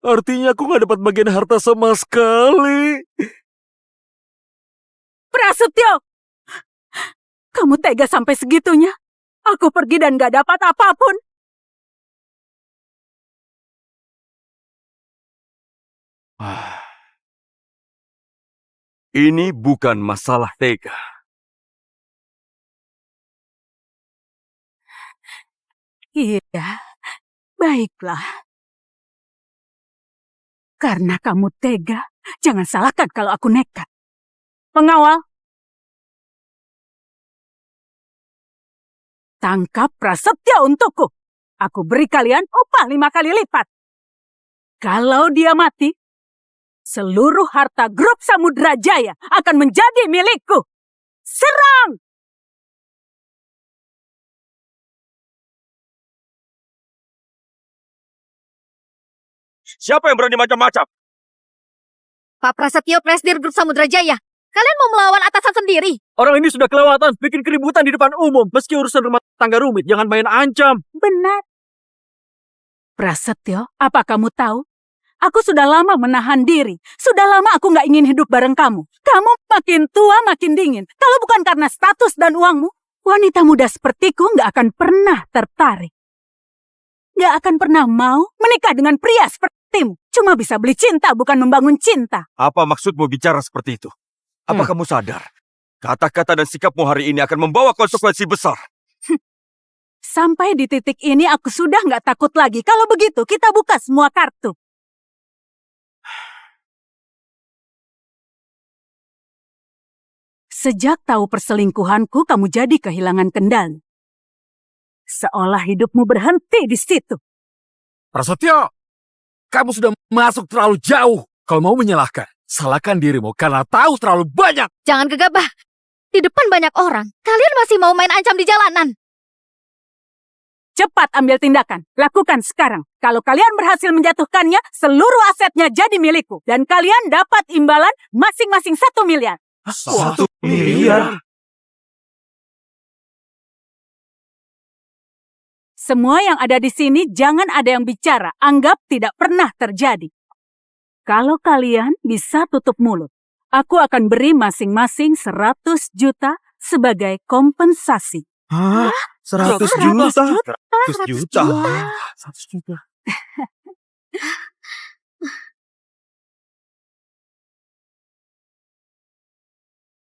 Artinya aku nggak dapat bagian harta sama sekali. Prasetyo! Kamu tega sampai segitunya? Aku pergi dan gak dapat apapun. Ini bukan masalah tega. Iya, baiklah. Karena kamu tega, jangan salahkan kalau aku nekat. Pengawal, tangkap Prasetya untukku. Aku beri kalian upah 5 kali lipat. Kalau dia mati, seluruh harta grup Samudra Jaya akan menjadi milikku. Serang! Siapa yang berani macam-macam? Pak Prasetyo, Presdir Grup Samudra Jaya. Kalian mau melawan atasan sendiri? Orang ini sudah kelewatan, bikin keributan di depan umum. Meski urusan rumah tangga rumit, jangan main ancam. Benar. Prasetyo, apa kamu tahu? Aku sudah lama menahan diri. Sudah lama aku nggak ingin hidup bareng kamu. Kamu makin tua, makin dingin. Kalau bukan karena status dan uangmu, wanita muda sepertiku nggak akan pernah tertarik. Nggak akan pernah mau menikah dengan pria sepertimu. Cuma bisa beli cinta, bukan membangun cinta. Apa maksudmu bicara seperti itu? Apa kamu sadar? Kata-kata dan sikapmu hari ini akan membawa konsekuensi besar. Sampai di titik ini aku sudah nggak takut lagi. Kalau begitu, kita buka semua kartu. Sejak tahu perselingkuhanku, kamu jadi kehilangan kendali. Seolah hidupmu berhenti di situ. Prasetyo, kamu sudah masuk terlalu jauh. Kalau mau menyalahkan, salahkan dirimu karena tahu terlalu banyak. Jangan gegabah. Di depan banyak orang. Kalian masih mau main ancam di jalanan. Cepat ambil tindakan. Lakukan sekarang. Kalau kalian berhasil menjatuhkannya, seluruh asetnya jadi milikku. Dan kalian dapat imbalan masing-masing 1 miliar. 1 miliar? Semua yang ada di sini jangan ada yang bicara. Anggap tidak pernah terjadi. Kalau kalian bisa tutup mulut, aku akan beri masing-masing 100 juta sebagai kompensasi. Hah? 100 juta? 100 juta? 100 juta.